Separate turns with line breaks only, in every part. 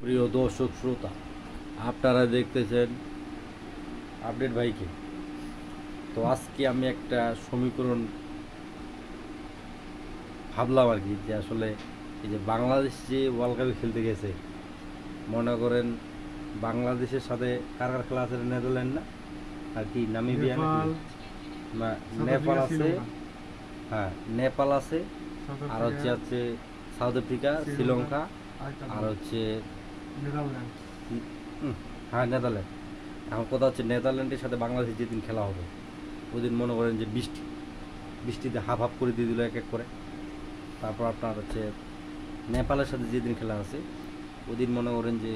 প্রিয় দর্শক শ্রোতা, আপনারা দেখতেছেন আপডেট ভাইকে। তো আজকে আমি একটা সমীকরণ ভাবলাম আর কি, যে আসলে এই যে বাংলাদেশ যে ওয়ার্ল্ড কাপে খেলতে গেছে, মনে করেন বাংলাদেশের সাথে কার কার খেলা আছে? নেদারল্যান্ড না আর কি নামিবিয়া নাকি না, নেপাল আছে, হ্যাঁ নেপাল আছে, আর হচ্ছে সাউথ আফ্রিকা, শ্রীলঙ্কা, আর হচ্ছে হ্যাঁ নেদারল্যান্ড। এখন কথা হচ্ছে নেদারল্যান্ডের সাথে বাংলাদেশ যেদিন খেলা হবে ওই দিন মনে করেন যে বৃষ্টিতে হাফ হাফ করে দিয়ে দিল এক এক করে। তারপর আপনার হচ্ছে নেপালের সাথে যেদিন খেলা আছে ওই দিন মনে করেন যে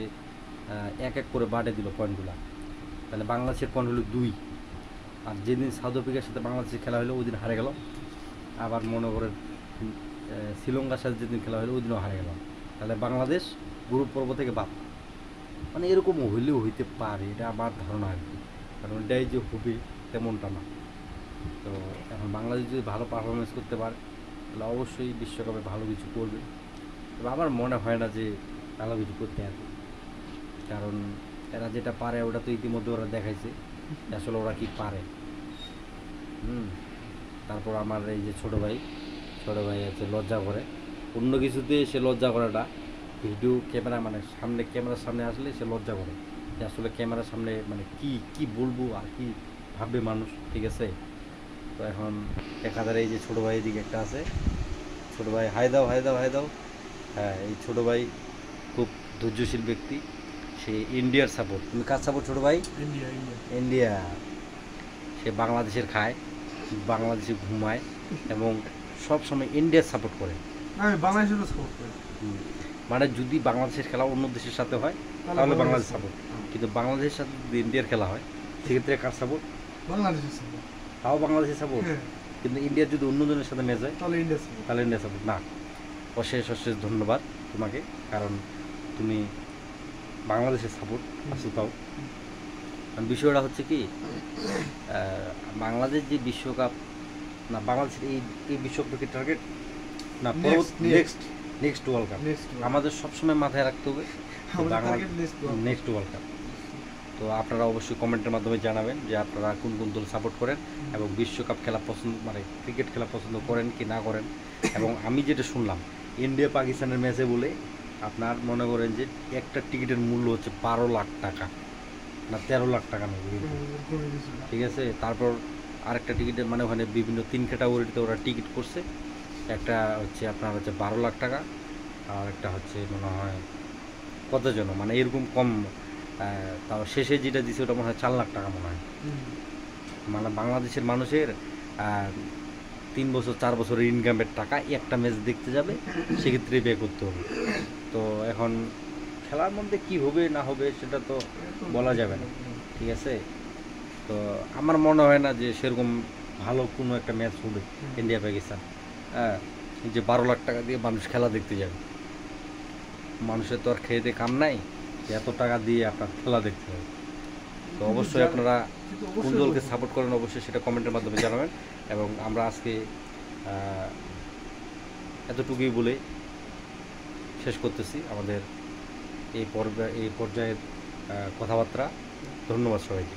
এক এক করে বাড়ে দিল পয়েন্টগুলো। তাহলে বাংলাদেশের পয়েন্ট হলো 2। আর যেদিন সাউথ আফ্রিকার সাথে বাংলাদেশের খেলা হলো ওই দিন হারে গেল। আবার মনে করেন শ্রীলঙ্কার সাথে যেদিন খেলা হলো ওই দিনও হারে গেল। তাহলে বাংলাদেশ গ্রুপ পর্ব থেকে বাদ। মানে এরকম হইলেও হইতে পারে, এটা আমার ধারণা আর কি, কারণ এটাই যে হবে তেমনটা না। তো এখন বাংলাদেশ যদি ভালো পারফরমেন্স করতে পারে তাহলে অবশ্যই বিশ্বকাপে ভালো কিছু করবে। তবে আমার মনে হয় না যে ভালো কিছু করতে পারবে, কারণ এরা যেটা পারে ওটা তো ইতিমধ্যে ওরা দেখাইছে আসলে ওরা কি পারে। তারপর আমার এই যে ছোটো ভাই আছে লজ্জা করে অন্য কিছুতে, সে লজ্জা করাটা ভিডিও ক্যামেরা মানে ক্যামেরার সামনে আসলে সে লজ্জা করে যে আসলে ক্যামেরার সামনে মানে কি বলবো আর কি ভাববে মানুষ, ঠিক আছে। তো এখন একাধারে এই যে ছোটো ভাই এদিকে একটা আছে, ছোটো ভাই হাই দাও। হ্যাঁ, এই ছোটো ভাই খুব ধৈর্যশীল ব্যক্তি, সে ইন্ডিয়ার সাপোর্ট। তুমি কার সাপোর্ট ছোটো ভাই? ইন্ডিয়া। সে বাংলাদেশের খায়, বাংলাদেশে ঘুমায় এবং সব সময় ইন্ডিয়ার সাপোর্ট করে। মানে যদি বাংলাদেশের খেলা অন্য দেশের সাথে হয় তাহলে বাংলাদেশ সাপোর্ট, কিন্তু বাংলাদেশের সাথে যদি ইন্ডিয়ার খেলা হয় সেক্ষেত্রে কার সাপোর্ট? তাও বাংলাদেশের সাপোর্ট। কিন্তু ইন্ডিয়ার যদি অন্য জনের সাথে ম্যাচ হয় তাহলে ইন্ডিয়া সাপোর্ট না। অশেষ ধন্যবাদ তোমাকে, কারণ তুমি বাংলাদেশের সাপোর্ট আছো। তাও বিষয়টা হচ্ছে কি, বাংলাদেশ যে বিশ্বকাপ না, বাংলাদেশের এই বিশ্বকাপকে টার্গেট না, নেক্সট ওয়ার্ল্ড কাপ আমাদের সবসময় মাথায় রাখতে হবে, নেক্সট ওয়ার্ল্ড কাপ। তো আপনারা অবশ্যই কমেন্টের মাধ্যমে জানাবেন যে আপনারা কোন দল সাপোর্ট করেন এবং বিশ্বকাপ খেলা পছন্দ মানে ক্রিকেট খেলা পছন্দ করেন কি না করেন। এবং আমি যেটা শুনলাম ইন্ডিয়া পাকিস্তানের ম্যাচে বলে আপনার মনে করেন যে একটা টিকিটের মূল্য হচ্ছে 12 লাখ টাকা না 13 লাখ টাকা নেবে, ঠিক আছে। তারপর আরেকটা টিকিটের মানে ওখানে বিভিন্ন 3 ক্যাটাগরিতে ওরা টিকিট করছে, একটা হচ্ছে আপনার হচ্ছে 12 লাখ টাকা, আর একটা হচ্ছে মনে হয় কত জন মানে এরকম কম, তাও শেষে যেটা দিচ্ছে ওটা মনে হয় 4 লাখ টাকা মনে হয়। মানে বাংলাদেশের মানুষের 3 বছর 4 বছরের ইনকামের টাকা একটা ম্যাচ দেখতে যাবে, সেক্ষেত্রে ব্যয় করতে হবে। তো এখন খেলার মধ্যে কি হবে না হবে সেটা তো বলা যাবে না, ঠিক আছে। তো আমার মনে হয় না যে সেরকম ভালো কোনো একটা ম্যাচ হবে ইন্ডিয়া পাকিস্তান। যে 12 লাখ টাকা দিয়ে মানুষ খেলা দেখতে যাবে, মানুষের তো আর খেয়ে কাম নাই এত টাকা দিয়ে আপনার খেলা দেখতে হবে। তো অবশ্যই আপনারা কোন দলকে সাপোর্ট করেন অবশ্যই সেটা কমেন্টের মাধ্যমে জানাবেন। এবং আমরা আজকে এতটুকুই বলে শেষ করতেছি আমাদের এই পর্যায়ের কথাবার্তা। ধন্যবাদ সবাইকে।